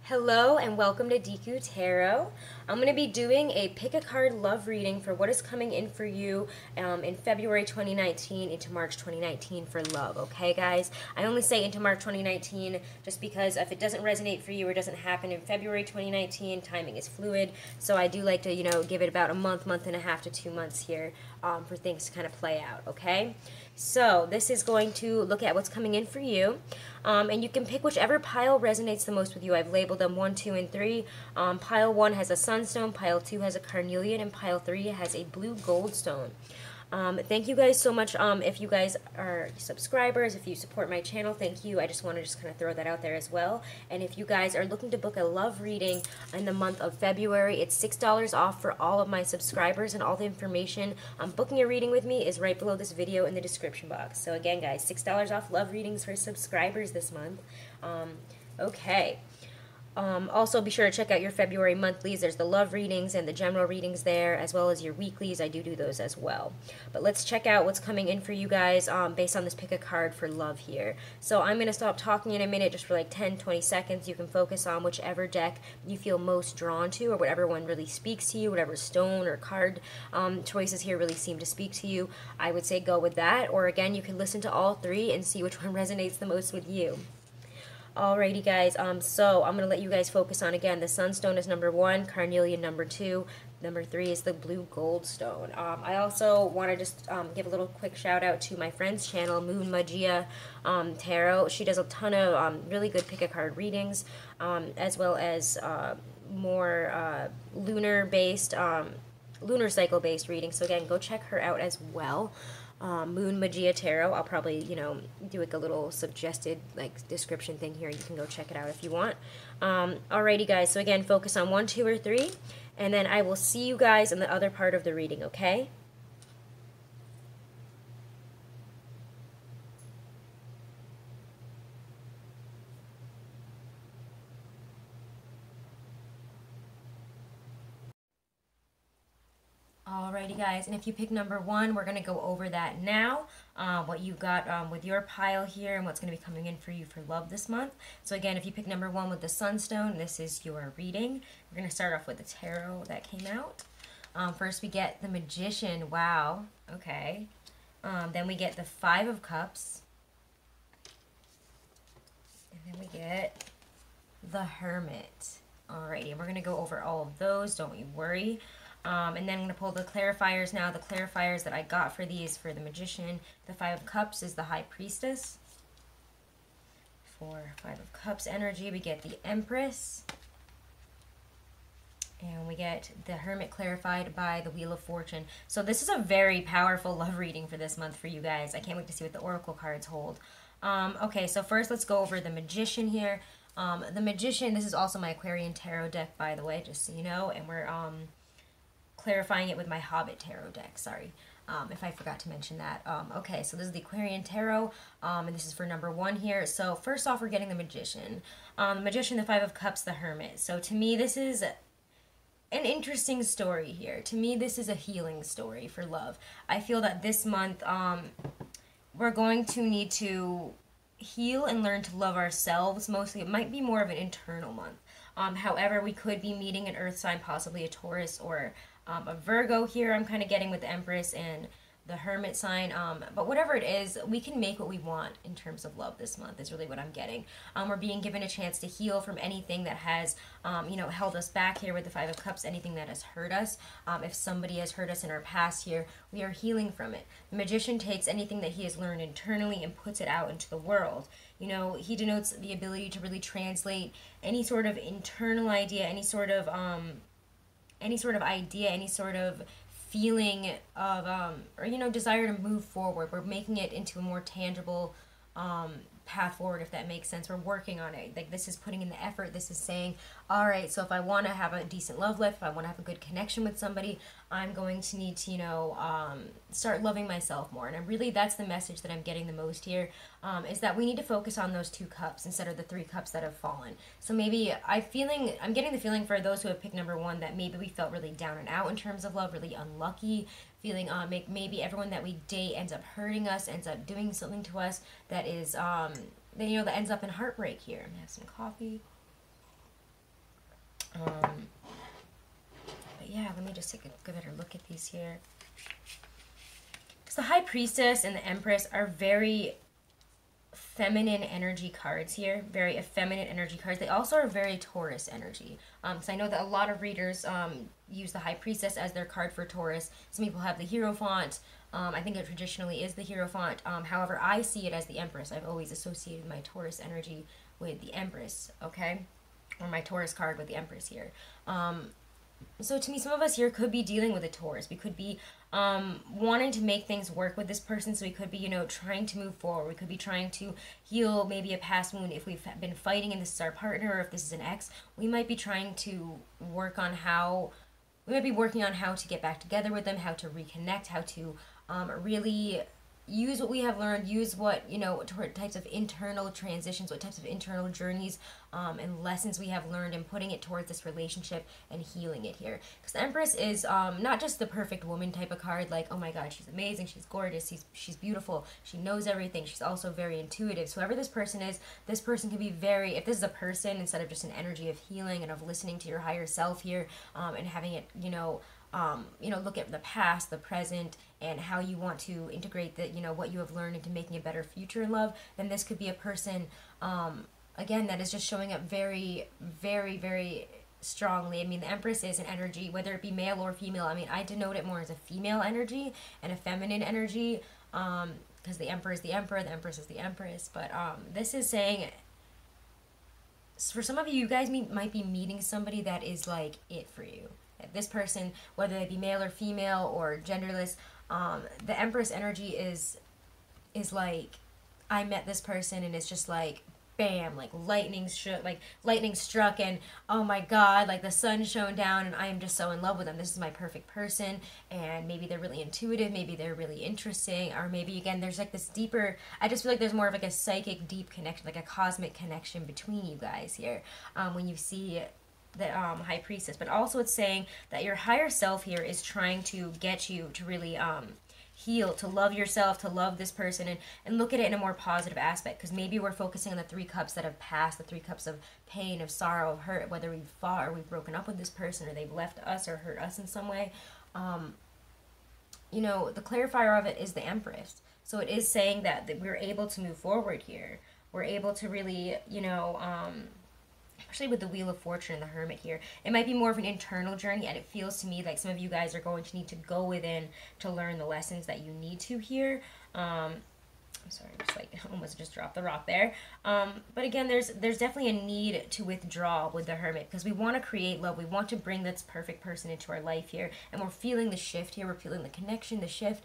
Hello and welcome to Deku Tarot. I'm going to be doing a pick a card love reading for what is coming in for you in February 2019 into March 2019 for love, okay guys? I only say into March 2019 just because if it doesn't resonate for you or doesn't happen in February 2019, timing is fluid, so I do like to, give it about a month, month and a half to 2 months here for things to kind of play out, okay? So this is going to look at what's coming in for you, and you can pick whichever pile resonates the most with you. I've labeled them 1, 2, and 3. Pile 1 has a sunstone, pile 2 has a carnelian, and pile 3 has a blue goldstone. Thank you guys so much. If you guys are subscribers, if you support my channel, thank you. I just want to kind of throw that out there as well. And if you guys are looking to book a love reading in the month of February, it's $6 off for all of my subscribers, and all the information on booking a reading with me is right below this video in the description box. So again, guys, $6 off love readings for subscribers this month. Okay. Also, be sure to check out your February monthlies. There's the love readings and the general readings there, as well as your weeklies. I do those as well. But let's check out what's coming in for you guys based on this pick a card for love here. So I'm going to stop talking in a minute just for like 10-20 seconds. You can focus on whichever deck you feel most drawn to, or whatever one really speaks to you, whatever stone or card choices here really seem to speak to you. I would say go with that. Or again, you can listen to all three and see which one resonates the most with you. Alrighty guys, so I'm going to let you guys focus on, again, the sunstone is number 1, carnelian number 2, number 3 is the blue goldstone. I also want to just give a little quick shout out to my friend's channel, Moon Magia Tarot. She does a ton of really good pick a card readings, as well as more lunar cycle based readings. So again, go check her out as well. Moon Magia Tarot. I'll probably, do like a little suggested description thing here. You can go check it out if you want. Alrighty guys, so again, focus on 1, 2, or 3, and then I will see you guys in the other part of the reading, okay? Alrighty guys, and if you pick number 1, we're going to go over that now, what you got with your pile here and what's going to be coming in for you for love this month. So again, if you pick number 1 with the sunstone, this is your reading. We're going to start off with the tarot that came out. First we get the magician, wow, okay. Then we get the 5 of cups. And then we get the hermit. Alrighty, and we're going to go over all of those, don't you worry. And then I'm going to pull the clarifiers now. The clarifiers that I got for these, for the magician, the 5 of cups is the high priestess. For 5 of cups energy, we get the empress. And we get the hermit clarified by the wheel of fortune. So this is a very powerful love reading for this month for you guys. I can't wait to see what the oracle cards hold. Okay, so first let's go over the magician here. The magician, this is also my Aquarian tarot deck, by the way, just so you know. And we're clarifying it with my Hobbit tarot deck, sorry, if I forgot to mention that. Okay, so this is the Aquarian tarot, and this is for number 1 here. So first off, we're getting the magician. The magician, the 5 of cups, the hermit. So to me, this is an interesting story here. To me, this is a healing story for love. I feel that this month, we're going to need to heal and learn to love ourselves mostly. It might be more of an internal month. However, we could be meeting an earth sign, possibly a Taurus or a Virgo here. I'm kind of getting with the Empress and the Hermit sign. But whatever it is, we can make what we want in terms of love this month is really what I'm getting. We're being given a chance to heal from anything that has, held us back here with the 5 of Cups, anything that has hurt us. If somebody has hurt us in our past here, we are healing from it. The Magician takes anything that he has learned internally and puts it out into the world. He denotes the ability to really translate any sort of internal idea, any sort of idea, any sort of feeling of, or desire to move forward. We're making it into a more tangible path forward, if that makes sense. We're working on it. Like, this is putting in the effort. This is saying, all right, so if I want to have a decent love life, if I want to have a good connection with somebody, I'm going to need to, start loving myself more. And really, that's the message that I'm getting the most here, is that we need to focus on those 2 cups instead of the 3 cups that have fallen. So maybe I'm getting the feeling for those who have picked number 1 that maybe we felt really down and out in terms of love, really unlucky, feeling maybe everyone that we date ends up hurting us, ends up doing something to us that is that ends up in heartbreak here. I'm gonna have some coffee. But yeah, let me just take a better look at these here. Because the High Priestess and the Empress are very feminine energy cards here, very effeminate energy cards. They also are very Taurus energy. So I know that a lot of readers use the High Priestess as their card for Taurus. Some people have the Hierophant. I think it traditionally is the Hierophant. However, I see it as the Empress. I've always associated my Taurus energy with the Empress, okay? Or my Taurus card with the Empress here. So to me, some of us here could be dealing with a Taurus. We could be wanting to make things work with this person. So we could be, you know, trying to move forward. We could be trying to heal maybe a past wound. If we've been fighting and this is our partner, or if this is an ex, we might be trying to work on how, we might be working on how to get back together with them, how to reconnect, how to really use what we have learned, use what, you know, types of internal transitions, what types of internal journeys and lessons we have learned, and putting it towards this relationship and healing it here. Because the Empress is not just the perfect woman type of card, like, oh my god, she's amazing, she's gorgeous, she's beautiful, she knows everything, she's also very intuitive. So whoever this person is, this person can be very, if this is a person instead of just an energy of healing and of listening to your higher self here, and having it, you know, look at the past, the present, and how you want to integrate the, you know, what you have learned into making a better future in love, then this could be a person, again, that is just showing up very, very, very strongly. I mean, the Empress is an energy, whether it be male or female. I mean, I denote it more as a female energy and a feminine energy, because the Emperor is the Emperor, the Empress is the Empress. But this is saying, for some of you, you guys might be meeting somebody that is like it for you. This person, whether they be male or female or genderless, the Empress energy is like, I met this person and it's just like, bam, like lightning struck, and oh my god, like the sun shone down, and I am just so in love with them. This is my perfect person. And maybe they're really intuitive, maybe they're really interesting, or maybe again there's like this deeper, I just feel like there's more of like a psychic deep connection, like a cosmic connection between you guys here, when you see the High Priestess. But also it's saying that your higher self here is trying to get you to really heal, to love yourself, to love this person, and look at it in a more positive aspect. Because maybe we're focusing on the 3 cups that have passed, the 3 cups of pain, of sorrow, of hurt, whether we've fought or we've broken up with this person, or they've left us or hurt us in some way. You know, the clarifier of it is the Empress. So it is saying that we're able to move forward here. We're able to really, you know, especially with the Wheel of Fortune and the Hermit here, it might be more of an internal journey, and it feels to me like some of you guys are going to need to go within to learn the lessons that you need to here. I'm sorry, just like almost just dropped the rock there. But again, there's definitely a need to withdraw with the Hermit, because we want to create love. We want to bring this perfect person into our life here, and we're feeling the shift here. We're feeling the connection, the shift.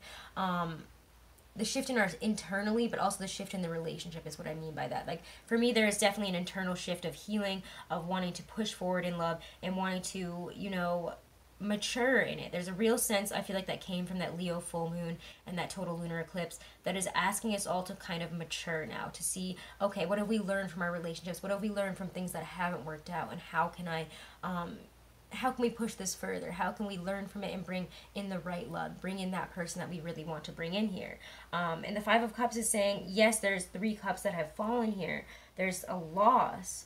The shift in our internally, but also the shift in the relationship is what I mean by that. Like, for me, there is definitely an internal shift of healing, of wanting to push forward in love, and wanting to, you know, mature in it. There's a real sense, I feel like, that came from that Leo full moon and that total lunar eclipse, that is asking us all to kind of mature now, to see, okay, what have we learned from our relationships? What have we learned from things that haven't worked out? And how can we push this further? How can we learn from it and bring in the right love? Bring in that person that we really want to bring in here. And the 5 of Cups is saying, yes, there's 3 cups that have fallen here. There's a loss.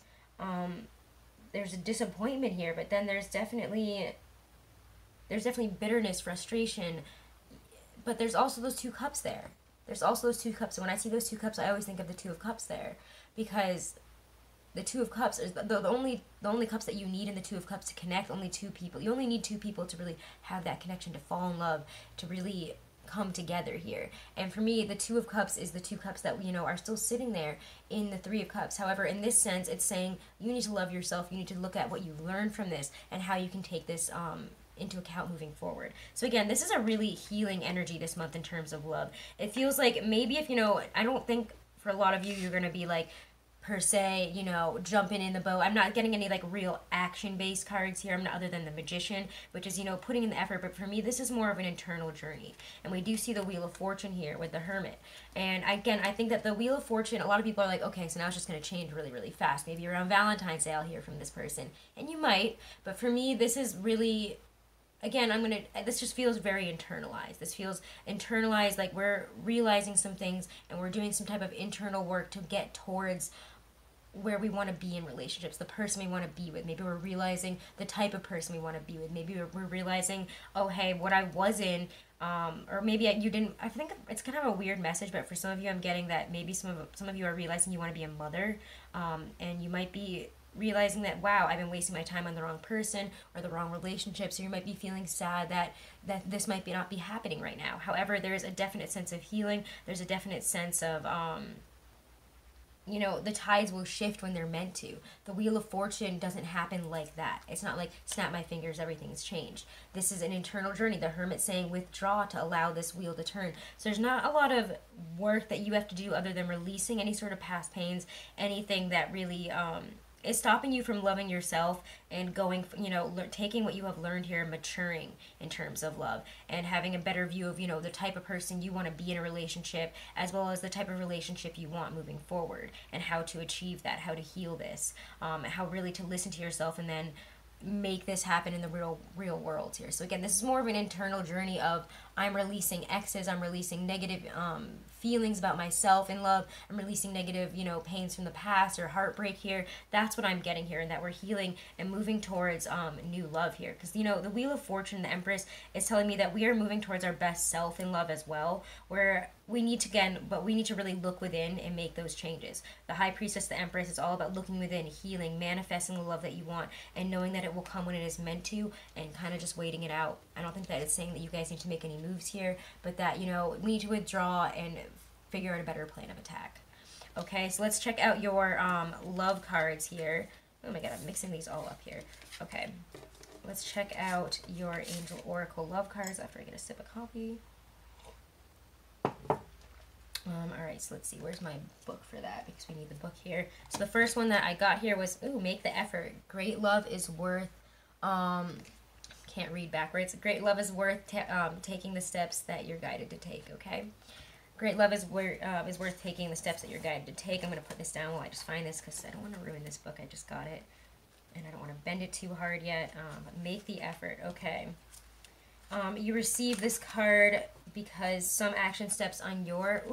There's a disappointment here, but then there's definitely bitterness, frustration. But there's also those 2 cups there. There's also those 2 cups. And when I see those 2 cups, I always think of the 2 of Cups there, because the 2 of Cups is the only cups that you need in the 2 of Cups to connect. Only 2 people. You only need 2 people to really have that connection, to fall in love, to really come together here. And for me, the 2 of Cups is the 2 cups that, you know, are still sitting there in the 3 of Cups. However, in this sense, it's saying you need to love yourself. You need to look at what you learned from this and how you can take this into account moving forward. So again, this is a really healing energy this month in terms of love. It feels like maybe if, you know, I don't think for a lot of you, you're going to be like, per se, you know, jumping in the boat. I'm not getting any like real action-based cards here. I'm not, other than the Magician, which is, you know, putting in the effort. But for me, this is more of an internal journey. And we do see the Wheel of Fortune here with the Hermit. And again, I think that the Wheel of Fortune, a lot of people are like, okay, so now it's just going to change really, really fast. Maybe around Valentine's Day I'll hear from this person. And you might. But for me, this is really, again, this just feels very internalized. This feels internalized, like we're realizing some things and we're doing some type of internal work to get towards where we want to be in relationships, the person we want to be with. Maybe we're realizing the type of person we want to be with. Maybe we're realizing, oh, hey, what I was in, or maybe you didn't. I think it's kind of a weird message, but for some of you, I'm getting that maybe some of you are realizing you want to be a mother, and you might be realizing that, wow, I've been wasting my time on the wrong person or the wrong relationship. So you might be feeling sad that this might not be happening right now. However, there's a definite sense of healing. There's a definite sense of you know, the tides will shift when they're meant to. The Wheel of Fortune doesn't happen like that. It's not like, snap my fingers, everything's changed. This is an internal journey. The Hermit's saying withdraw to allow this wheel to turn. So there's not a lot of work that you have to do other than releasing any sort of past pains, anything that really is stopping you from loving yourself and going, you know, taking what you have learned here, maturing in terms of love and having a better view of, you know, the type of person you want to be in a relationship, as well as the type of relationship you want moving forward, and how to achieve that, how to heal this, how really to listen to yourself and then make this happen in the real world here. So again, this is more of an internal journey of, I'm releasing exes, I'm releasing negative feelings about myself in love, I'm releasing negative, you know, pains from the past or heartbreak here. That's what I'm getting here, and that we're healing and moving towards new love here. Because, you know, the Wheel of Fortune, the Empress, is telling me that we are moving towards our best self in love as well, where we need to really look within and make those changes. The High Priestess, the Empress, is all about looking within, healing, manifesting the love that you want, and knowing that it will come when it is meant to, and kind of just waiting it out. I don't think that it's saying that you guys need to make any moves here, but that, you know, we need to withdraw and figure out a better plan of attack. Okay, so let's check out your love cards here. Oh my god, I'm mixing these all up here. Okay, let's check out your Angel Oracle love cards after I get a sip of coffee. Alright, so let's see, where's my book for that, because we need the book here. So the first one that I got here was, ooh, make the effort. Great love is worth, can't read backwards. Great love is worth taking the steps that you're guided to take, okay? Great love is worth taking the steps that you're guided to take. I'm going to put this down while I just find this, because I don't want to ruin this book. I just got it, and I don't want to bend it too hard yet. Make the effort, okay. You receive this card because some action steps on your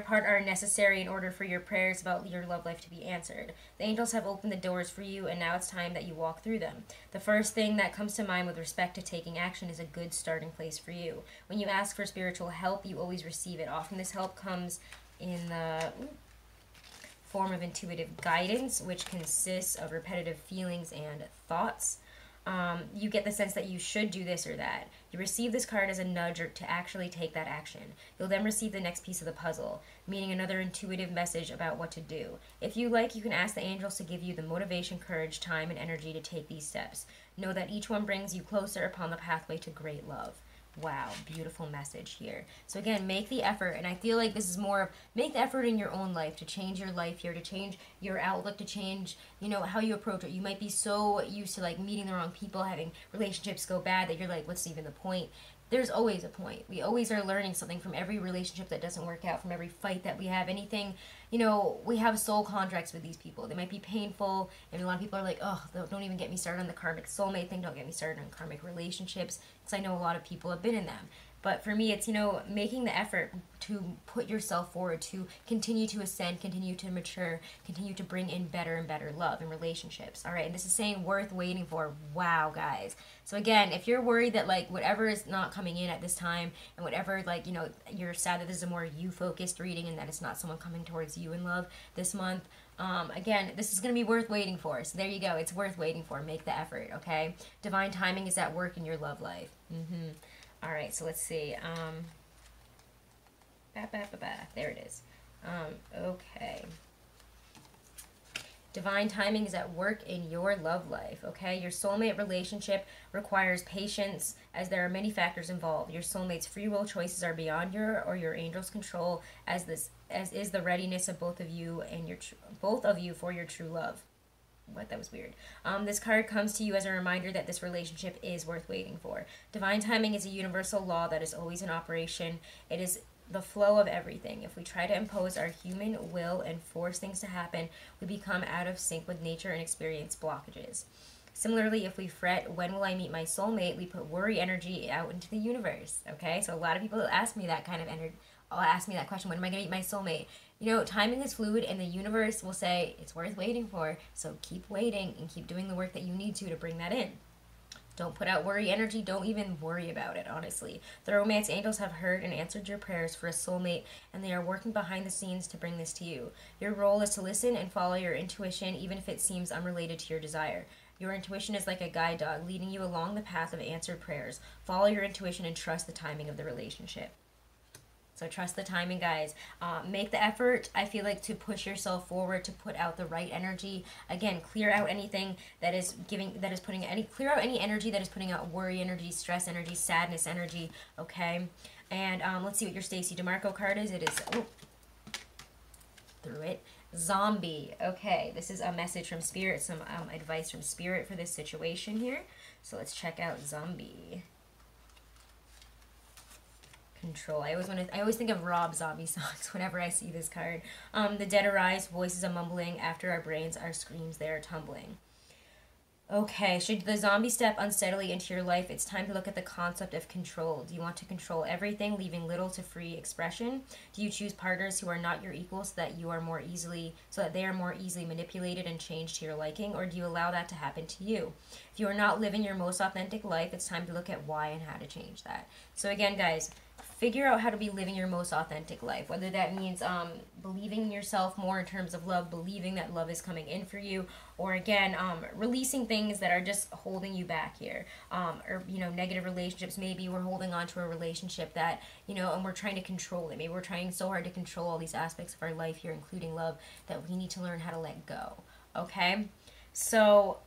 part are necessary in order for your prayers about your love life to be answered. The angels have opened the doors for you, and now it's time that you walk through them. The first thing that comes to mind with respect to taking action is a good starting place for you. When you ask for spiritual help, you always receive it. Often this help comes in the form of intuitive guidance, which consists of repetitive feelings and thoughts. You get the sense that you should do this or that. You receive this card as a nudge to actually take that action. You'll then receive the next piece of the puzzle, meaning another intuitive message about what to do. If you like, you can ask the angels to give you the motivation, courage, time, and energy to take these steps. Know that each one brings you closer upon the pathway to great love. Wow, beautiful message here. So again, make the effort, and I feel like this is more of, make the effort in your own life to change your life here, to change your outlook, to change, you know, how you approach it. You might be so used to like meeting the wrong people, having relationships go bad, that you're like, what's even the point? There's always a point. We always are learning something from every relationship that doesn't work out, from every fight that we have, anything. You know, we have soul contracts with these people. They might be painful, and a lot of people are like, oh, don't even get me started on the karmic soulmate thing, don't get me started on karmic relationships, because I know a lot of people have been in them. But for me, it's, you know, making the effort to put yourself forward, to continue to ascend, continue to mature, continue to bring in better and better love in relationships. All right, and this is saying worth waiting for. Wow, guys. So again, if you're worried that like whatever is not coming in at this time, and whatever, like, you know, you're sad that this is a more you-focused reading and that it's not someone coming towards you in love this month, again, this is going to be worth waiting for. So there you go. It's worth waiting for. Make the effort, okay? Divine timing is at work in your love life. All right, so let's see. There it is. Okay. Divine timing is at work in your love life, okay? Your soulmate relationship requires patience, as there are many factors involved. Your soulmate's free will choices are beyond your or your angel's control, as is the readiness of both of you and both of you for your true love. What? That was weird. This card comes to you as a reminder that this relationship is worth waiting for. Divine timing is a universal law that is always in operation. It is the flow of everything. If we try to impose our human will and force things to happen, we become out of sync with nature and experience blockages. Similarly, if we fret, when will I meet my soulmate, we put worry energy out into the universe, okay? So a lot of people ask me that kind of energy. Ask me that question, when am I going to meet my soulmate? you know, timing is fluid, and the universe will say it's worth waiting for. So keep waiting and keep doing the work that you need to bring that in. Don't put out worry energy. Don't even worry about it, honestly. The romance angels have heard and answered your prayers for a soulmate, and they are working behind the scenes to bring this to you. Your role is to listen and follow your intuition, even if it seems unrelated to your desire. Your intuition is like a guide dog leading you along the path of answered prayers. Follow your intuition and trust the timing of the relationship. So trust the timing, guys. Make the effort, I feel like, to push yourself forward, to put out the right energy. Again, clear out anything that is clear out any energy that is putting out worry energy, stress energy, sadness energy, okay? And let's see what your Stacey DeMarco card is. It is, through it, zombie. Okay, this is a message from Spirit, some advice from Spirit for this situation here. So let's check out zombie. Control. I always think of Rob Zombie songs whenever I see this card. The dead arise, voices are mumbling, after our brains are screams, they are tumbling. Okay, should the zombie step unsteadily into your life, it's time to look at the concept of control. Do you want to control everything, leaving little to free expression? Do you choose partners who are not your equals so that they are more easily manipulated and changed to your liking, or do you allow that to happen to you? If you are not living your most authentic life, it's time to look at why and how to change that. So again, guys, figure out how to be living your most authentic life, whether that means believing in yourself more in terms of love, believing that love is coming in for you, or again, releasing things that are just holding you back here, or, you know, negative relationships. Maybe we're holding on to a relationship that, you know, and we're trying to control it. Maybe we're trying so hard to control all these aspects of our life here, including love, that we need to learn how to let go, okay? So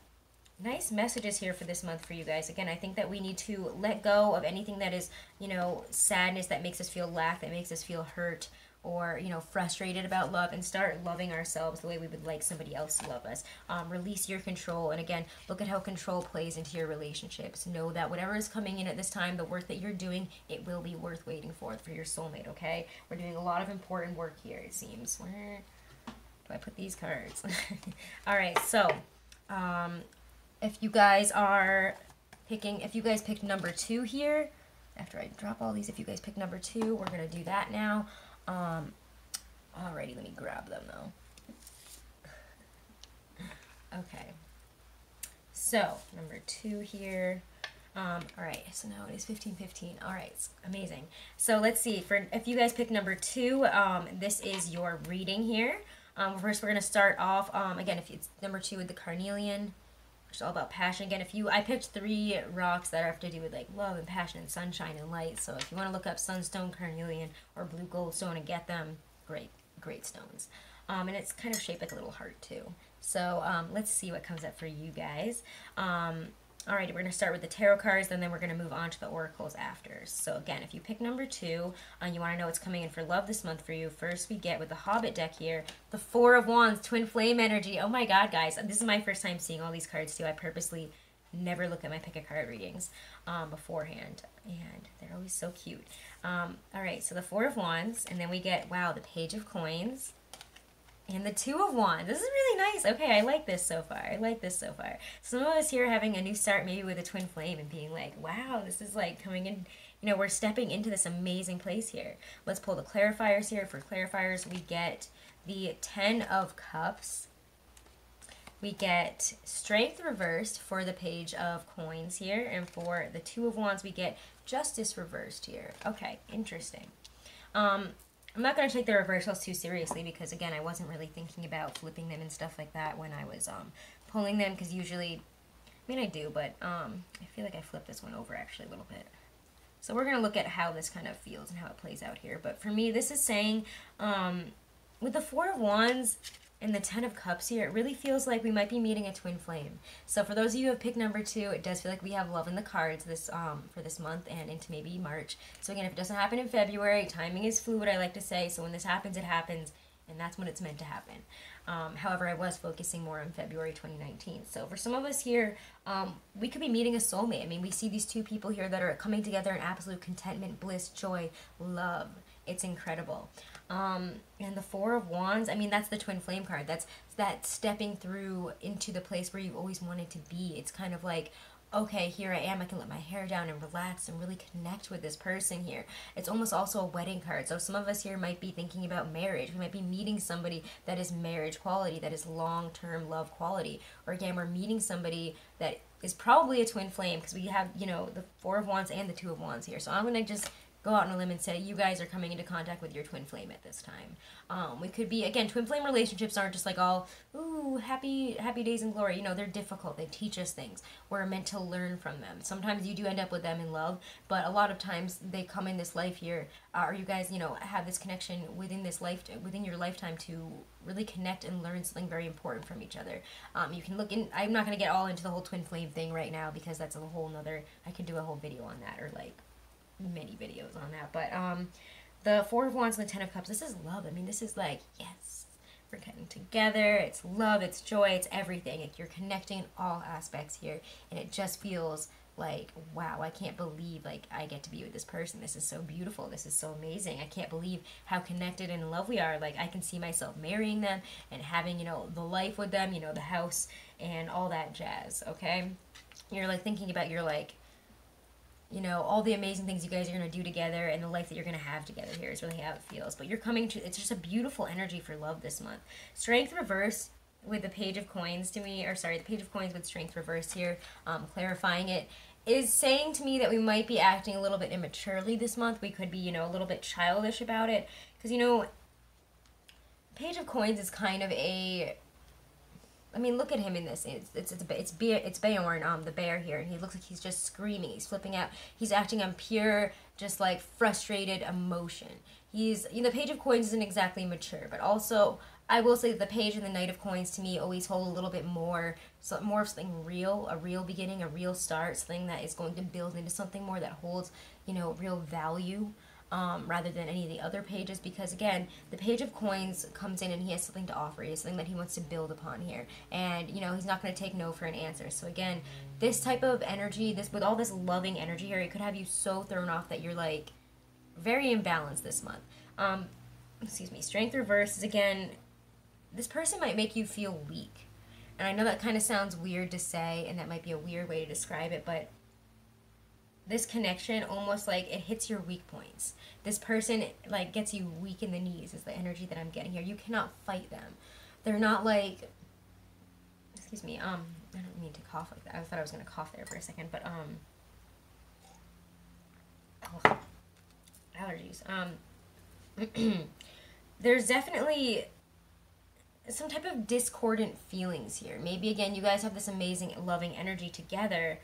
nice messages here for this month for you guys. Again, I think that we need to let go of anything that is, you know, sadness, that makes us feel lack, that makes us feel hurt, or, you know, frustrated about love, and start loving ourselves the way we would like somebody else to love us. Release your control, and again, look at how control plays into your relationships. Know that whatever is coming in at this time, the work that you're doing, it will be worth waiting for your soulmate, okay? We're doing a lot of important work here, it seems. Where do I put these cards? All right, so, if you guys picked number 2 here, after I drop all these, if you guys pick number 2, we're going to do that now. Alrighty, let me grab them though. Okay. So, number 2 here. Alright, so now it is 15:15. Alright, amazing. So let's see, if you guys pick number 2, this is your reading here. First we're going to start off, again, if it's number 2 with the carnelian, it's all about passion. Again, I picked 3 rocks that have to do with like love and passion and sunshine and light. So if you want to look up sunstone, carnelian, or blue goldstone and get them, great stones. And it's kind of shaped like a little heart too. So let's see what comes up for you guys. Alright, we're going to start with the tarot cards, and then we're going to move on to the oracles after. So again, if you pick number 2, and you want to know what's coming in for love this month for you, first we get, with the Hobbit deck here, the 4 of Wands, twin flame energy. Oh my god, guys, this is my first time seeing all these cards too. I purposely never look at my pick a card readings beforehand, and they're always so cute. Alright, so the 4 of Wands, and then we get, wow, the Page of Coins, and the 2 of Wands. This is really nice. Okay, I like this so far. Some of us here are having a new start, maybe with a twin flame, and being like, wow, this is like coming in, you know, we're stepping into this amazing place here. Let's pull the clarifiers here. For clarifiers, we get the 10 of Cups. We get Strength reversed for the Page of Coins here. And for the 2 of Wands, we get Justice reversed here. Okay, interesting. I'm not going to take the reversals too seriously because, again, I wasn't really thinking about flipping them and stuff like that when I was pulling them, because usually, I mean, I do, but I feel like I flipped this one over actually a little bit. So we're going to look at how this kind of feels and how it plays out here. But for me, this is saying, with the 4 of Wands and the 10 of Cups here, it really feels like we might be meeting a twin flame. So for those of you who have picked number 2, it does feel like we have love in the cards this for this month and into maybe March. So again, if it doesn't happen in February, timing is fluid, I like to say. So when this happens, it happens, and that's when it's meant to happen. However, I was focusing more on February 2019. So for some of us here, we could be meeting a soulmate. I mean, we see these 2 people here that are coming together in absolute contentment, bliss, joy, love. It's incredible. And the 4 of Wands, I mean, that's the twin flame card. That's that stepping through into the place where you've always wanted to be. It's kind of like, okay, here I am, I can let my hair down and relax and really connect with this person here. It's almost also a wedding card. So some of us here might be thinking about marriage. We might be meeting somebody that is marriage quality, that is long-term love quality. Or again, we're meeting somebody that is probably a twin flame, because we have, you know, the Four of Wands and the Two of Wands here. So I'm going to just go out on a limb and say you guys are coming into contact with your twin flame at this time. We could be, again, twin flame relationships aren't just like all, ooh, happy days and glory. You know, they're difficult. They teach us things. We're meant to learn from them. Sometimes you do end up with them in love, but a lot of times they come in this life here, or you guys, you know, have this connection within this life, within your lifetime, to really connect and learn something very important from each other. You can look in, I'm not going to get all into the whole twin flame thing right now, because that's a whole nother, I could do a whole video on that, or like many videos on that. But the Four of Wands and the Ten of Cups, this is love. I mean, this is like, yes, we're getting together, it's love, it's joy, it's everything. Like, you're connecting in all aspects here, and it just feels like, wow, I can't believe, like, I get to be with this person. This is so beautiful, this is so amazing. I can't believe how connected and in love we are. Like, I can see myself marrying them and having, you know, the life with them, you know, the house and all that jazz. Okay, you're like thinking about your, like, you know, all the amazing things you guys are going to do together, and the life that you're going to have together here is really how it feels. But you're coming to, it's just a beautiful energy for love this month. Strength reverse with the Page of Coins to me, or sorry, the Page of Coins with Strength reverse here, clarifying it, is saying to me that we might be acting a little bit immaturely this month. We could be, you know, a little bit childish about it. Because, you know, Page of Coins is kind of a, I mean, look at him in this. It's Beorn, the bear here, and he looks like he's just screaming. He's flipping out. He's acting on pure, just like frustrated emotion. He's, you know, the Page of Coins isn't exactly mature, but also I will say that the Page and the Knight of Coins to me always hold a little bit more, so more of something real, a real beginning, a real start, something that is going to build into something more that holds, you know, real value. Rather than any of the other pages, because again, the Page of Coins comes in and he has something to offer. He has something that he wants to build upon here, and you know, he's not going to take no for an answer. So again, this type of energy, this, with all this loving energy here, it could have you so thrown off that you're like very imbalanced this month. Excuse me. Strength reverse is, again, this person might make you feel weak, and I know that kind of sounds weird to say, and that might be a weird way to describe it, but this connection almost like it hits your weak points. This person like gets you weak in the knees is the energy that I'm getting here. You cannot fight them. They're not like, excuse me, I don't mean to cough like that. I thought I was gonna cough there for a second, but oh, allergies. There's definitely some type of discordant feelings here. Maybe again, you guys have this amazing loving energy together,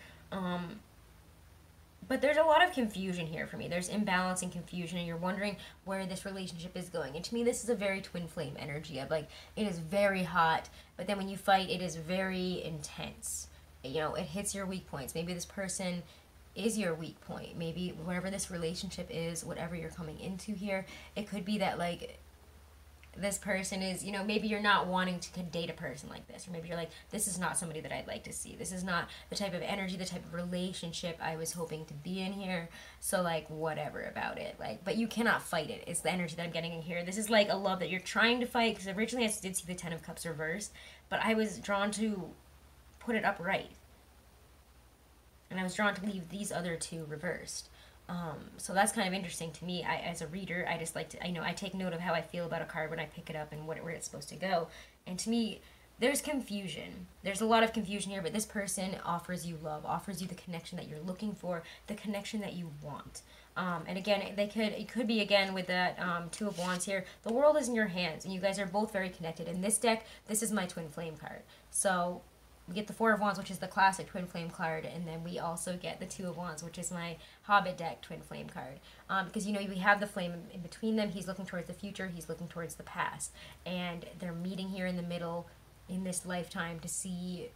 but there's a lot of confusion here for me. There's imbalance and confusion, and you're wondering where this relationship is going. And to me, this is a very twin flame energy of like, it is very hot, but then when you fight, it is very intense. You know, it hits your weak points. Maybe this person is your weak point. Maybe whatever this relationship is, whatever you're coming into here, it could be that like, this person is, you know, maybe you're not wanting to date a person like this, or maybe you're like, this is not somebody that I'd like to see. This is not the type of energy, the type of relationship I was hoping to be in here. So like, whatever about it. Like, but you cannot fight it. It's the energy that I'm getting in here. This is like a love that you're trying to fight, because originally I did see the Ten of Cups reversed, but I was drawn to put it upright, and I was drawn to leave these other two reversed. So that's kind of interesting to me. As a reader, I just like to, I take note of how I feel about a card when I pick it up and where it's supposed to go. And to me, there's confusion. There's a lot of confusion here, but this person offers you love, offers you the connection that you're looking for, the connection that you want. And again, it could be, again, with that Two of Wands here, the world is in your hands, and you guys are both very connected. In this deck, this is my twin flame card. So we get the Four of Wands, which is the classic twin flame card, and then we also get the Two of Wands, which is my Hobbit deck twin flame card. Because, you know, we have the flame in between them. He's looking towards the future, he's looking towards the past. And they're meeting here in the middle in this lifetime to see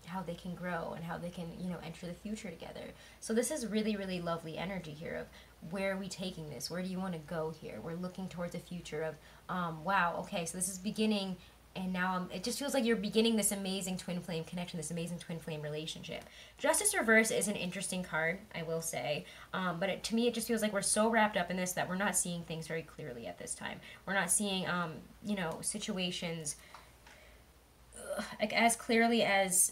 how they can grow and how they can, you know, enter the future together. So this is really, really lovely energy here of where are we taking this? Where do you want to go here? We're looking towards the future of, wow, okay, so this is beginning. And now it just feels like you're beginning this amazing twin flame connection, this amazing twin flame relationship. Justice Reverse is an interesting card, I will say. But to me, it just feels like we're so wrapped up in this that we're not seeing things very clearly at this time. We're not seeing, you know, situations like as clearly as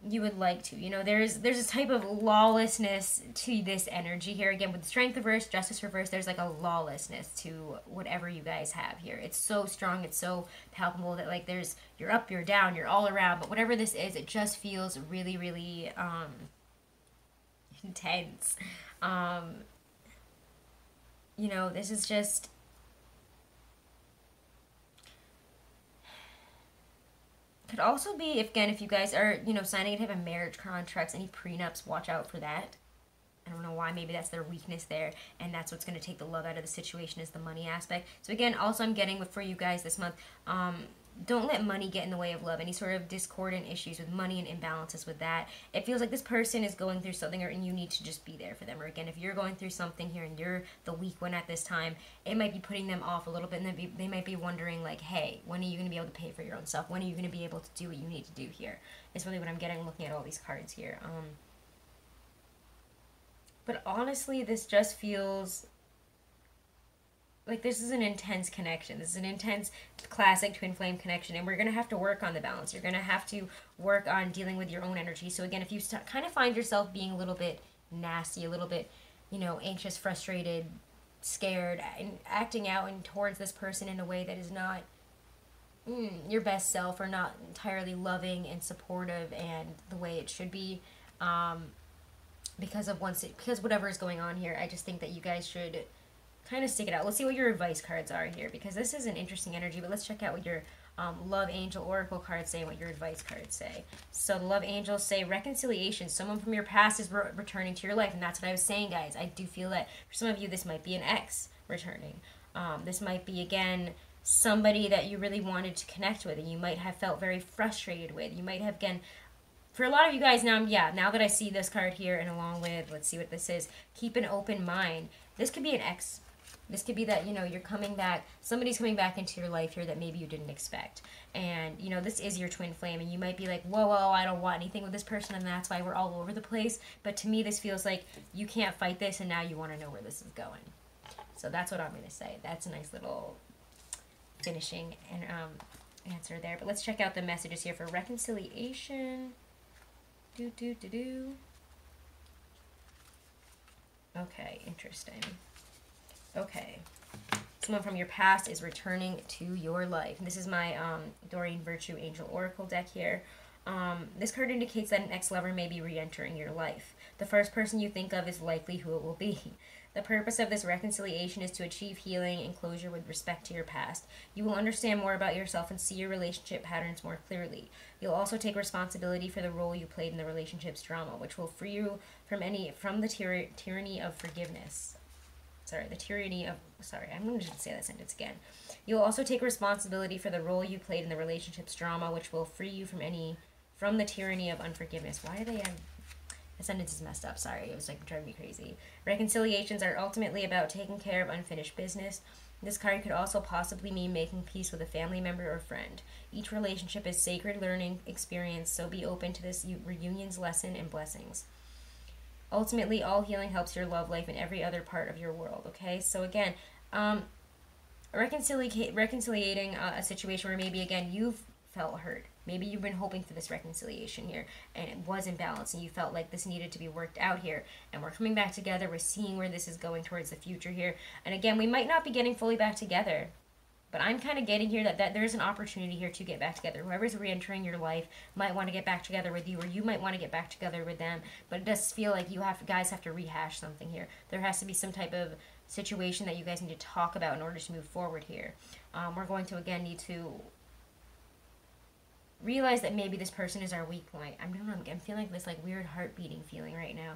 you would like to. You know, there's a type of lawlessness to this energy here. Again, with strength reversed, justice reversed, there's like a lawlessness to whatever you guys have here. It's so strong, it's so palpable that like you're up, you're down, you're all around, but whatever this is, it just feels really, really intense. You know, this is just, could also be, if you guys are, you know, signing a type of marriage contracts, any prenups, watch out for that. I don't know why, maybe that's their weakness there, and that's what's going to take the love out of the situation is the money aspect. So again, also I'm getting for you guys this month, don't let money get in the way of love. Any sort of discordant issues with money and imbalances with that. It feels like this person is going through something, and you need to just be there for them. Or again, if you're going through something here and you're the weak one at this time, it might be putting them off a little bit, and they might be wondering like, hey, when are you going to be able to pay for your own stuff? When are you going to be able to do what you need to do here? It's really what I'm getting looking at all these cards here. But honestly, this just feels like this is an intense connection. This is an intense classic twin flame connection, and we're going to have to work on the balance. You're going to have to work on dealing with your own energy. So again, if you kind of find yourself being a little bit nasty, a little bit, you know, anxious, frustrated, scared, and acting out and towards this person in a way that is not your best self, or not entirely loving and supportive and the way it should be, because whatever is going on here, I just think that you guys should kind of stick it out. Let's see what your advice cards are here, because this is an interesting energy, but let's check out what your love angel oracle cards say and what your advice cards say. So the love angels say reconciliation. Someone from your past is returning to your life, and that's what I was saying, guys. I do feel that for some of you this might be an ex returning. This might be, again, somebody that you really wanted to connect with and you might have felt very frustrated with. You might have, again, for a lot of you guys now, now that I see this card here, and along with, let's see what this is, keep an open mind. This could be an ex. This could be that, you know, you're coming back, somebody's coming back into your life here that maybe you didn't expect. And, you know, this is your twin flame, and you might be like, whoa, I don't want anything with this person, and that's why we're all over the place. But to me, this feels like you can't fight this, and now you want to know where this is going. So that's what I'm going to say. That's a nice little finishing and answer there. But let's check out the messages here for reconciliation. Okay, interesting. Okay, someone from your past is returning to your life. This is my Doreen Virtue Angel Oracle deck here. This card indicates that an ex-lover may be re-entering your life. The first person you think of is likely who it will be. The purpose of this reconciliation is to achieve healing and closure with respect to your past. You will understand more about yourself and see your relationship patterns more clearly. You'll also take responsibility for the role you played in the relationship's drama, which will free you from the tyranny of forgiveness. I'm going to say that sentence again. You'll also take responsibility for the role you played in the relationship's drama, which will free you from the tyranny of unforgiveness. Why do they have... The sentence is messed up, sorry. It was like driving me crazy. Reconciliations are ultimately about taking care of unfinished business. This card could also possibly mean making peace with a family member or friend. Each relationship is sacred learning experience, so be open to this reunion's lesson and blessings. Ultimately, all healing helps your love life and every other part of your world, okay? So again, reconciliating a situation where maybe, again, you've felt hurt. Maybe you've been hoping for this reconciliation here, and it was imbalanced, and you felt like this needed to be worked out here. And we're coming back together. We're seeing where this is going towards the future here. And again, we might not be getting fully back together, but I'm kind of getting here that there's an opportunity here to get back together. Whoever's re-entering your life might want to get back together with you, or you might want to get back together with them. But it does feel like guys have to rehash something here. There has to be some type of situation that you guys need to talk about in order to move forward here. We're going to, again, need to realize that maybe this person is our weak point. I'm feeling like this like weird heart beating feeling right now.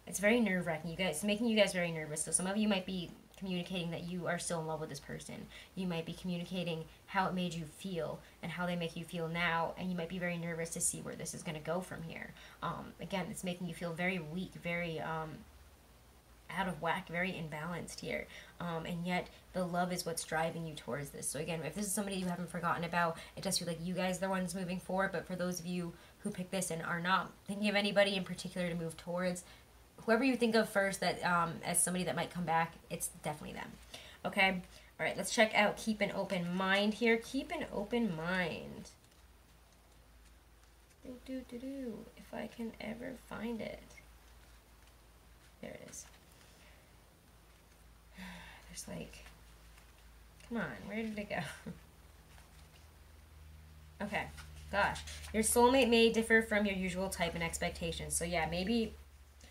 It's very nerve-wracking. It's making you guys very nervous. So some of you might be communicating that you are still in love with this person. You might be communicating how it made you feel and how they make you feel now, and you might be very nervous to see where this is going to go from here. Again, it's making you feel very weak, very out of whack, very imbalanced here, and yet the love is what's driving you towards this. So again, if this is somebody you haven't forgotten about, it does feel like you guys are the ones moving forward. But for those of you who pick this and are not thinking of anybody in particular to move towards, whoever you think of first that as somebody that might come back, it's definitely them. Okay, all right, let's check out keep an open mind here. Keep an open mind. If I can ever find it. There it is. There's like, come on, where did it go? Okay, gosh. Your soulmate may differ from your usual type and expectations. So yeah, maybe,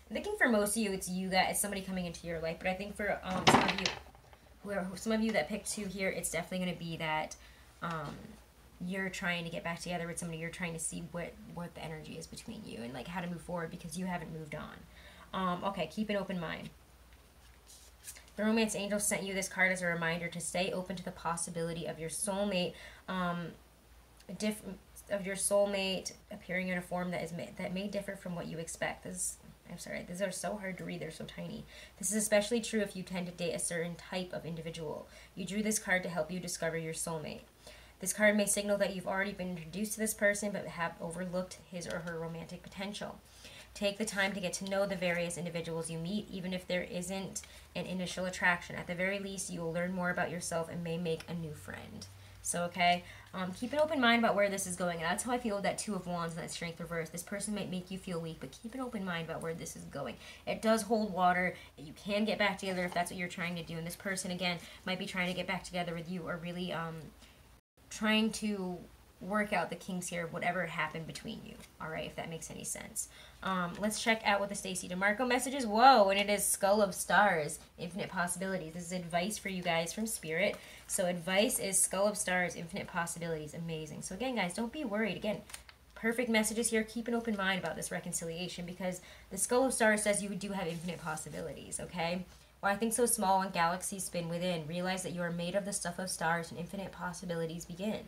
I'm thinking for most of you, it's you that, it's somebody coming into your life. But I think for some of you that picked 2 here, it's definitely going to be that you're trying to get back together with somebody. You're trying to see what the energy is between you and like how to move forward because you haven't moved on. Okay, keep an open mind. The romance angel sent you this card as a reminder to stay open to the possibility of your soulmate, appearing in a form that may differ from what you expect. I'm sorry, these are so hard to read. They're so tiny. This is especially true if you tend to date a certain type of individual. You drew this card to help you discover your soulmate. This card may signal that you've already been introduced to this person but have overlooked his or her romantic potential. Take the time to get to know the various individuals you meet, even if there isn't an initial attraction. At the very least, you will learn more about yourself and may make a new friend. So, okay, keep an open mind about where this is going. And that's how I feel with that 2 of Wands and that Strength reverse. This person might make you feel weak, but keep an open mind about where this is going. It does hold water. You can get back together if that's what you're trying to do. And this person, again, might be trying to get back together with you or really trying to work out the kinks here of whatever happened between you. All right, if that makes any sense. Let's check out what the Stacey DeMarco message is. Whoa, and it is Skull of Stars, Infinite Possibilities. This is advice for you guys from Spirit. So advice is Skull of Stars, Infinite Possibilities. Amazing. So again, guys, don't be worried. Again, perfect messages here. Keep an open mind about this reconciliation because the Skull of Stars says you do have infinite possibilities, okay? Why think so small when galaxies spin within? Realize that you are made of the stuff of stars and infinite possibilities begin.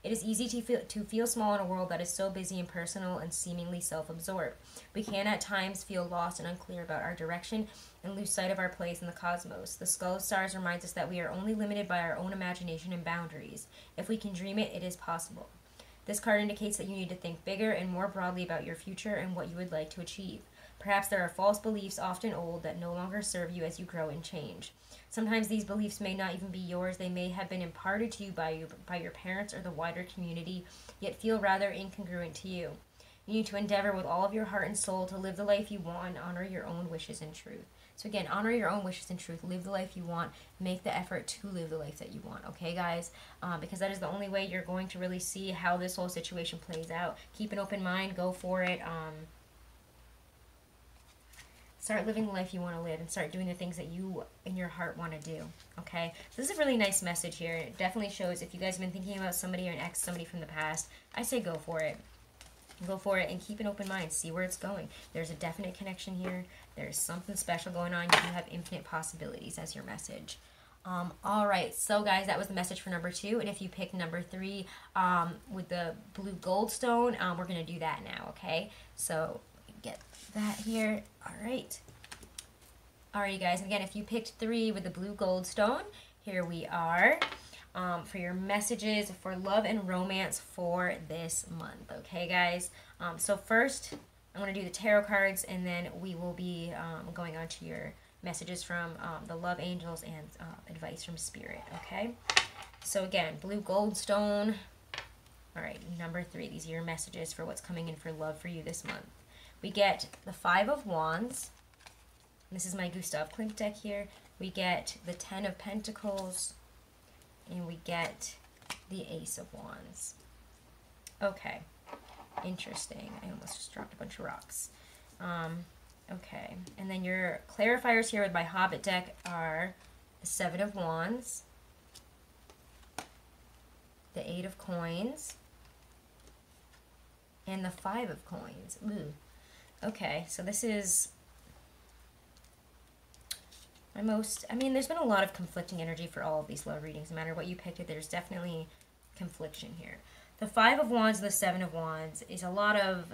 It is easy to feel small in a world that is so busy and personal and seemingly self-absorbed. We can at times feel lost and unclear about our direction and lose sight of our place in the cosmos. The Skull of Stars reminds us that we are only limited by our own imagination and boundaries. If we can dream it, it is possible. This card indicates that you need to think bigger and more broadly about your future and what you would like to achieve. Perhaps there are false beliefs, often old, that no longer serve you as you grow and change. Sometimes these beliefs may not even be yours. They may have been imparted to you by your parents or the wider community, yet feel rather incongruent to you. You need to endeavor with all of your heart and soul to live the life you want and honor your own wishes and truth. So again, honor your own wishes and truth. Live the life you want. Make the effort to live the life that you want. Okay, guys? Because that is the only way you're going to really see how this whole situation plays out. Keep an open mind. Go for it. Start living the life you want to live and start doing the things that you in your heart want to do, okay? So this is a really nice message here. It definitely shows if you guys have been thinking about somebody or an ex, somebody from the past, I say go for it. Go for it and keep an open mind. See where it's going. There's a definite connection here. There's something special going on. You have infinite possibilities as your message. All right, so guys, that was the message for number 2. And if you pick number 3 with the blue gold stone, we're going to do that now, okay? So get that here. All right. Alrighty, guys. Again, if you picked 3 with the blue gold stone, here we are for your messages for love and romance for this month. Okay, guys. So first, I'm going to do the tarot cards, and then we will be going on to your messages from the love angels and advice from Spirit. Okay. So again, blue gold stone. All right, number 3. These are your messages for what's coming in for love for you this month. We get the 5 of Wands. This is my Gustav Klimt deck here. We get the 10 of Pentacles. And we get the Ace of Wands. Okay. Interesting. I almost just dropped a bunch of rocks. Okay. And then your clarifiers here with my Hobbit deck are the 7 of Wands. The 8 of Coins. And the 5 of Coins. Ooh. Okay, so this is my most, there's been a lot of conflicting energy for all of these love readings. No matter what you picked it, there's definitely confliction here. The 5 of Wands and the 7 of Wands is a lot of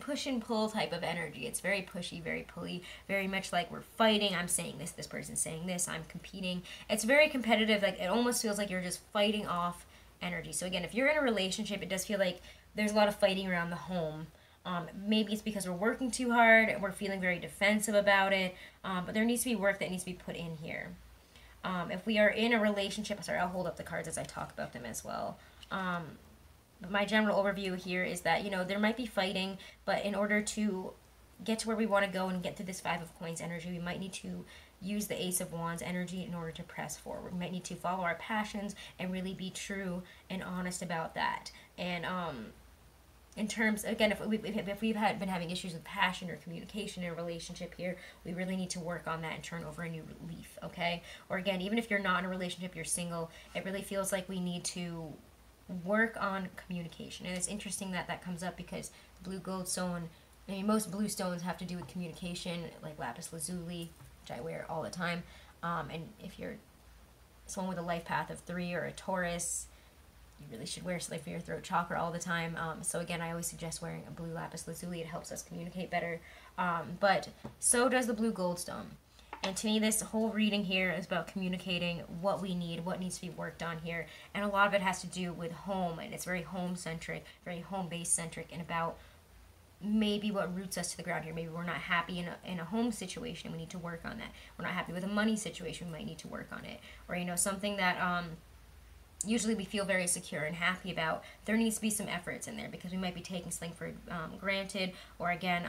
push and pull type of energy. It's very pushy, very pulley, very much like we're fighting. I'm saying this person's saying this, I'm competing. It's very competitive. Like, it almost feels like you're just fighting off energy. So again, if you're in a relationship, it does feel like there's a lot of fighting around the home. Maybe it's because we're working too hard, we're feeling very defensive about it, but there needs to be work that needs to be put in here. If we are in a relationship, sorry, I'll hold up the cards as I talk about them as well. But my general overview here is that, you know, there might be fighting, but in order to get to where we want to go and get through this Five of Coins energy, we might need to use the Ace of Wands energy in order to press forward. We might need to follow our passions and really be true and honest about that. And in terms, again, if we've been having issues with passion or communication in a relationship here, we really need to work on that and turn over a new leaf, okay? Or again, even if you're not in a relationship, you're single, it really feels like we need to work on communication. And it's interesting that that comes up because blue gold stone, I mean, most blue stones have to do with communication, like lapis lazuli, which I wear all the time. And if you're someone with a life path of 3 or a Taurus, you really should wear something for your throat chakra all the time. So again, I always suggest wearing a blue lapis lazuli. It helps us communicate better. But so does the blue goldstone. And to me, this whole reading here is about communicating what we need, what needs to be worked on here. And a lot of it has to do with home, and it's very home-centric, very home-based centric, and about maybe what roots us to the ground here. Maybe we're not happy in a home situation. We need to work on that. We're not happy with a money situation. We might need to work on it. Or, you know, something that usually we feel very secure and happy about. There needs to be some efforts in there because we might be taking something for granted. Or, again,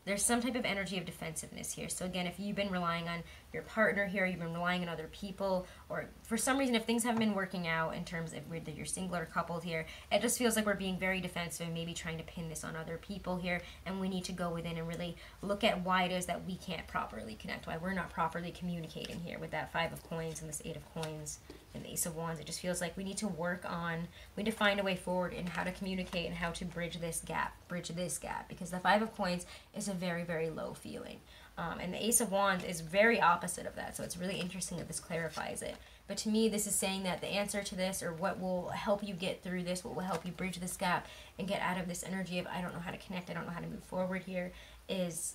there's some type of energy of defensiveness here. So again, if you've been relying on your partner here, you've been relying on other people, or for some reason, if things haven't been working out in terms of whether you're single or coupled here, it just feels like we're being very defensive and maybe trying to pin this on other people here. And we need to go within and really look at why it is that we can't properly connect, why we're not properly communicating here with that Five of Coins and this Eight of Coins and the Ace of Wands. It just feels like we need to work on, we need to find a way forward in how to communicate and how to bridge this gap, because the Five of Coins is a very, very low feeling. And the Ace of Wands is very opposite of that, so it's really interesting that this clarifies it. But to me, this is saying that the answer to this, or what will help you get through this, what will help you bridge this gap and get out of this energy of I don't know how to connect, I don't know how to move forward here, is,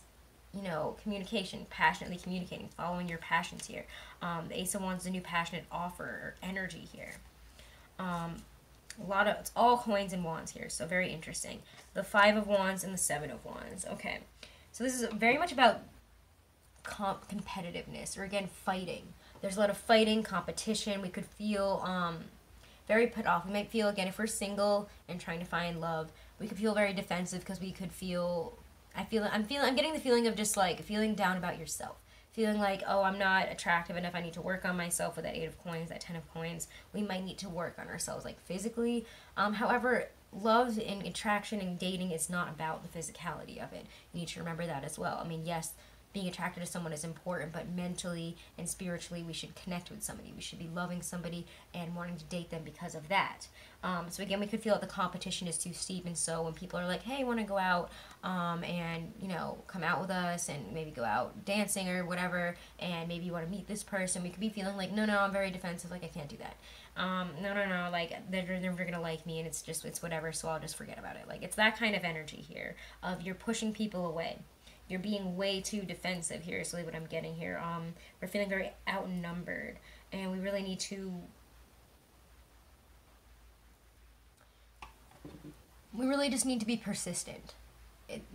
you know, communication, passionately communicating, following your passions here. The Ace of Wands is a new passionate offer or energy here. It's all coins and wands here, so very interesting. The Five of Wands and the Seven of Wands. Okay, so this is very much about competitiveness, or again, fighting. There's a lot of fighting, competition. We could feel very put off. We might feel, again, if we're single and trying to find love, we could feel very defensive because we could feel, I'm getting the feeling of just like feeling down about yourself. Feeling like, oh, I'm not attractive enough, I need to work on myself with that Eight of Coins, that Ten of Coins. We might need to work on ourselves, like physically. However, love and attraction and dating is not about the physicality of it. You need to remember that as well. I mean, yes, being attracted to someone is important, but mentally and spiritually we should connect with somebody. We should be loving somebody and wanting to date them because of that. So again, we could feel that the competition is too steep, and so when people are like, hey, want to go out and, you know, come out with us and maybe go out dancing or whatever, and maybe you want to meet this person, we could be feeling like, no, I'm very defensive, like I can't do that. No, like they're never gonna like me, and it's whatever, so I'll just forget about it. Like, it's that kind of energy here of you're pushing people away. You're being way too defensive here, is really what I'm getting here. We're feeling very outnumbered, and we really need to... We really just need to be persistent.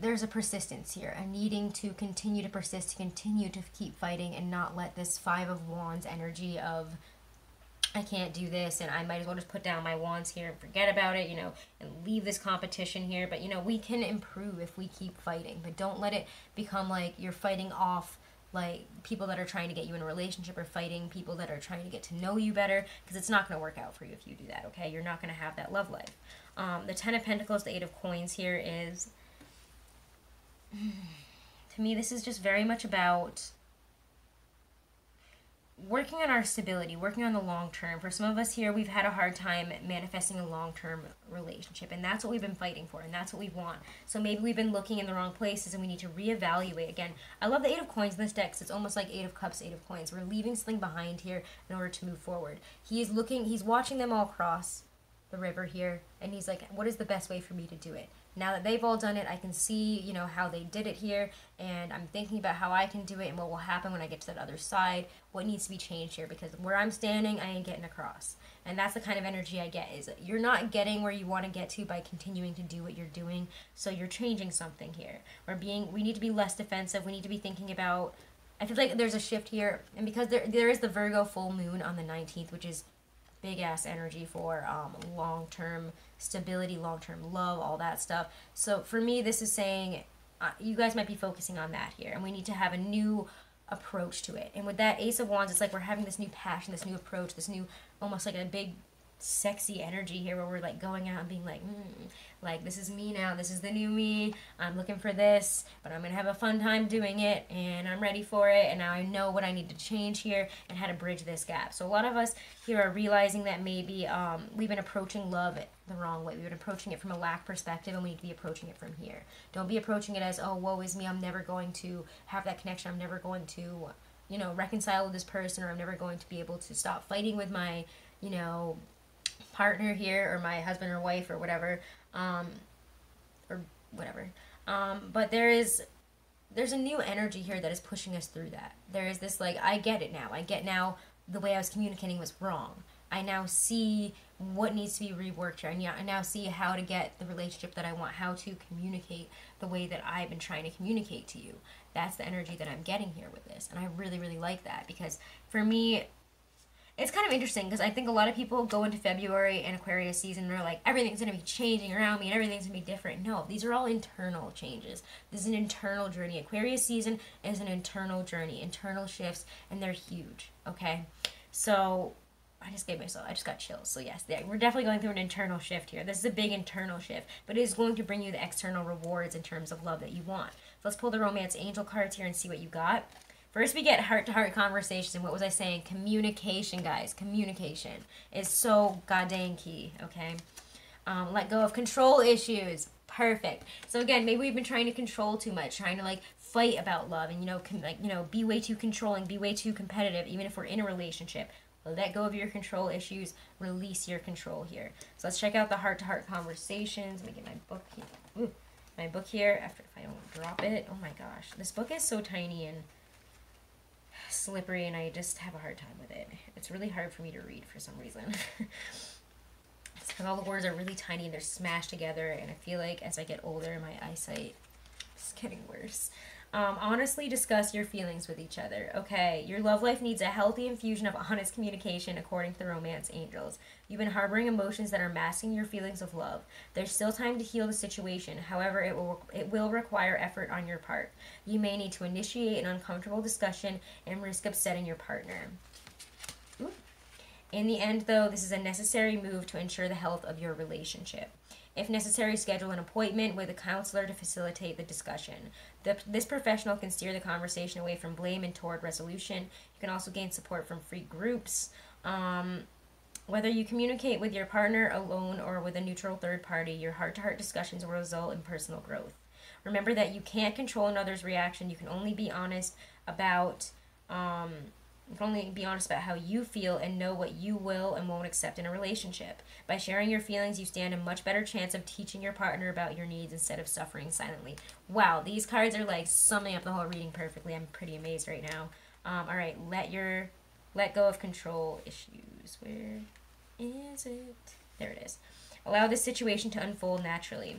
There's a persistence here, a needing to continue to persist, to continue to keep fighting, and not let this Five of Wands energy of, I can't do this, and I might as well just put down my wands here and forget about it, you know, and leave this competition here. But, you know, we can improve if we keep fighting. But don't let it become like you're fighting off, like, people that are trying to get you in a relationship, or fighting people that are trying to get to know you better, because it's not going to work out for you if you do that, okay? You're not going to have that love life. The Ten of Pentacles, the Eight of Coins here is, to me, this is just very much about working on our stability, working on the long term. For some of us here, we've had a hard time manifesting a long-term relationship, and that's what we've been fighting for, and that's what we want. So maybe we've been looking in the wrong places, and we need to reevaluate. Again, I love the Eight of Coins in this deck, 'cause it's almost like Eight of Cups, Eight of Coins. We're leaving something behind here in order to move forward. He's watching them all cross the river here, and he's like, what is the best way for me to do it? Now that they've all done it, I can see, you know, how they did it here, and I'm thinking about how I can do it and what will happen when I get to that other side, what needs to be changed here, because where I'm standing, I ain't getting across. And that's the kind of energy I get, is you're not getting where you want to get to by continuing to do what you're doing, so you're changing something here. We need to be less defensive, we need to be thinking about, I feel like there's a shift here, and because there is the Virgo full moon on the 19th, which is big ass energy for long-term stability, long-term love, all that stuff. So for me, this is saying you guys might be focusing on that here, and we need to have a new approach to it. And with that Ace of Wands, it's like we're having this new passion, this new approach, this new, almost like a big sexy energy here where we're like going out and being like this is me now, this is the new me, I'm looking for this, but I'm gonna have a fun time doing it, and I'm ready for it, and now I know what I need to change here and how to bridge this gap. So a lot of us here are realizing that maybe we've been approaching love the wrong way. We've been approaching it from a lack perspective, and we need to be approaching it from here. Don't be approaching it as, oh, woe is me, I'm never going to have that connection, I'm never going to, you know, reconcile with this person, or I'm never going to be able to stop fighting with my, you know, partner here, or my husband or wife, or whatever, but there's a new energy here that is pushing us through that. There is this, like, I get it now. I get now the way I was communicating was wrong. I now see what needs to be reworked here. I now see how to get the relationship that I want, how to communicate the way that I've been trying to communicate to you. That's the energy that I'm getting here with this, and I really, really like that, because for me, it's kind of interesting, because I think a lot of people go into February and Aquarius season and they're like, everything's going to be changing around me and everything's going to be different. No, these are all internal changes. This is an internal journey. Aquarius season is an internal journey, internal shifts, and they're huge, okay? So I just got chills. So yes, we're definitely going through an internal shift here. This is a big internal shift, but it is going to bring you the external rewards in terms of love that you want. So let's pull the Romance Angel cards here and see what you got. First, we get heart-to-heart conversation. What was I saying? Communication, guys. Communication is so goddamn key, okay? Let go of control issues. Perfect. So again, maybe we've been trying to control too much, trying to like fight about love, and be way too controlling, be way too competitive, even if we're in a relationship. Let go of your control issues. Release your control here. So let's check out the heart-to-heart conversations. Let me get my book here. Ooh, my book here. If I don't drop it. Oh my gosh, this book is so tiny and slippery, and I just have a hard time with it. It's really hard for me to read for some reason. It's because all the words are really tiny and they're smashed together, and I feel like as I get older, my eyesight is getting worse. Honestly discuss your feelings with each other. Okay, your love life needs a healthy infusion of honest communication, according to the Romance Angels. You've been harboring emotions that are masking your feelings of love. There's still time to heal the situation. However, it will require effort on your part. You may need to initiate an uncomfortable discussion and risk upsetting your partner. Ooh. In the end, though, this is a necessary move to ensure the health of your relationship. If necessary, schedule an appointment with a counselor to facilitate the discussion. This professional can steer the conversation away from blame and toward resolution. You can also gain support from free groups. Whether you communicate with your partner alone or with a neutral third party, your heart-to-heart discussions will result in personal growth. Remember that you can't control another's reaction. You can only be honest about how you feel and know what you will and won't accept in a relationship. By sharing your feelings, you stand a much better chance of teaching your partner about your needs instead of suffering silently. Wow, these cards are like summing up the whole reading perfectly. I'm pretty amazed right now. All right, let go of control issues. Where is it? There it is. Allow this situation to unfold naturally.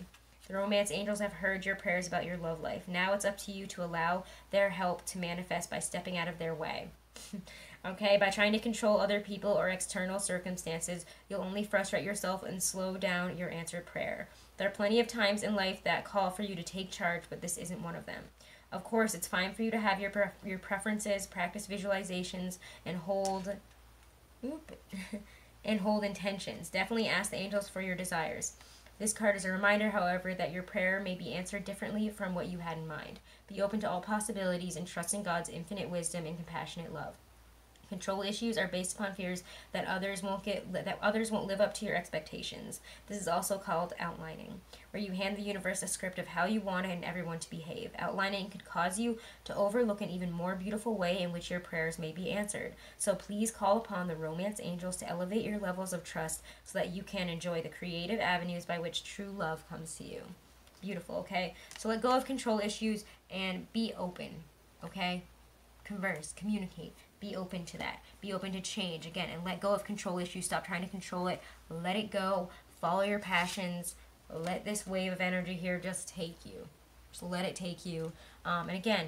The Romance Angels have heard your prayers about your love life. Now it's up to you to allow their help to manifest by stepping out of their way. Okay, by trying to control other people or external circumstances, you'll only frustrate yourself and slow down your answered prayer. There are plenty of times in life that call for you to take charge, but this isn't one of them. Of course, it's fine for you to have your preferences, practice visualizations, and hold intentions. Definitely ask the angels for your desires. This card is a reminder, however, that your prayer may be answered differently from what you had in mind. Be open to all possibilities and trust in God's infinite wisdom and compassionate love. Control issues are based upon fears that others won't live up to your expectations. This is also called outlining, where you hand the universe a script of how you want it and everyone to behave. Outlining could cause you to overlook an even more beautiful way in which your prayers may be answered. So please call upon the Romance Angels to elevate your levels of trust so that you can enjoy the creative avenues by which true love comes to you. Beautiful, okay? So let go of control issues and be open, okay? Converse, communicate. Be open to that. Be open to change, again, and let go of control issues. Stop trying to control it. Let it go. Follow your passions. Let this wave of energy here just take you. Just let it take you. And again,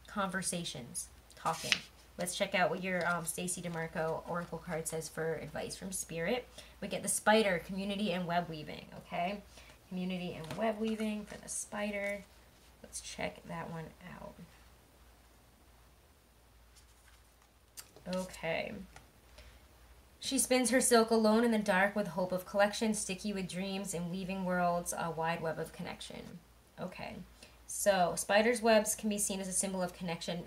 conversations, talking. Let's check out what your Stacey DeMarco Oracle card says for advice from Spirit. We get the Spider, community and web weaving, okay? Community and web weaving for the Spider. Let's check that one out. Okay. She spins her silk alone in the dark with hope of collection, sticky with dreams, and weaving worlds, a wide web of connection. Okay. So, spider's webs can be seen as a symbol of connection,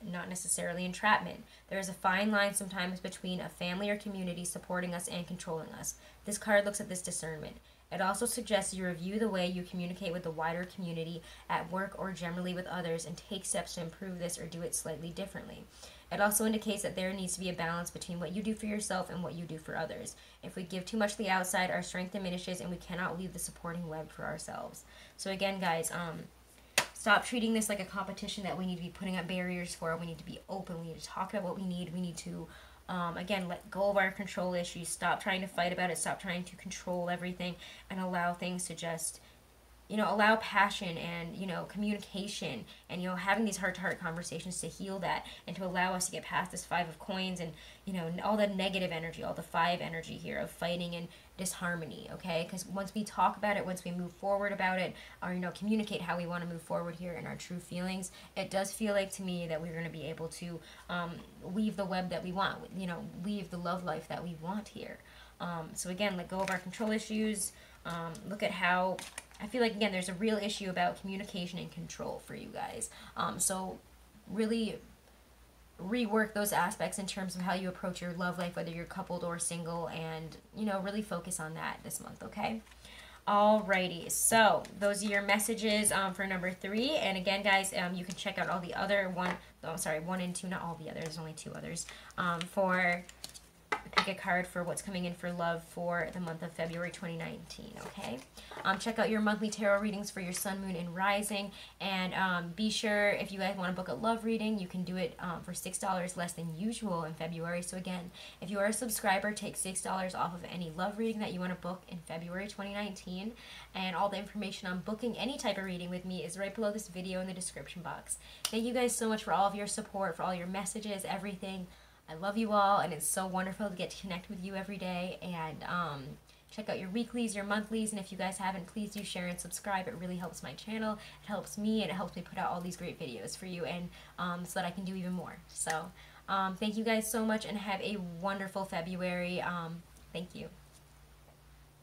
not necessarily entrapment. There is a fine line sometimes between a family or community supporting us and controlling us. This card looks at this discernment. It also suggests you review the way you communicate with the wider community at work or generally with others and take steps to improve this or do it slightly differently. It also indicates that there needs to be a balance between what you do for yourself and what you do for others. If we give too much to the outside, our strength diminishes and we cannot leave the supporting web for ourselves. So again, guys, stop treating this like a competition that we need to be putting up barriers for. We need to be open. We need to talk about what we need. We need to, again, let go of our control issues. Stop trying to fight about it. Stop trying to control everything and allow things to just, allow passion and, communication and, having these heart-to-heart conversations to heal that and to allow us to get past this 5 of coins and, all the negative energy, all the 5 energy here of fighting and disharmony, okay? Because once we talk about it, once we move forward about it, or, communicate how we want to move forward here in our true feelings, it does feel like to me that we're going to be able to weave the web that we want, weave the love life that we want here. So again, let go of our control issues. Look at how I feel like, again, there's a real issue about communication and control for you guys. So really rework those aspects in terms of how you approach your love life, whether you're coupled or single, and, really focus on that this month, okay? Alrighty, so those are your messages for number 3. And again, guys, you can check out all the other 1 and 2, not all the others, only 2 others, for pick a card for what's coming in for love for the month of February 2019, okay? Check out your monthly tarot readings for your sun, moon, and rising. And be sure, if you guys want to book a love reading, you can do it for $6 less than usual in February. So again, if you are a subscriber, take $6 off of any love reading that you want to book in February 2019. And all the information on booking any type of reading with me is right below this video in the description box. Thank you guys so much for all of your support, for all your messages, everything. I love you all, and it's so wonderful to get to connect with you every day. And check out your weeklies, your monthlies, and if you guys haven't, please do share and subscribe. It really helps my channel. It helps me, and it helps me put out all these great videos for you, and so that I can do even more. So thank you guys so much, and have a wonderful February. Thank you.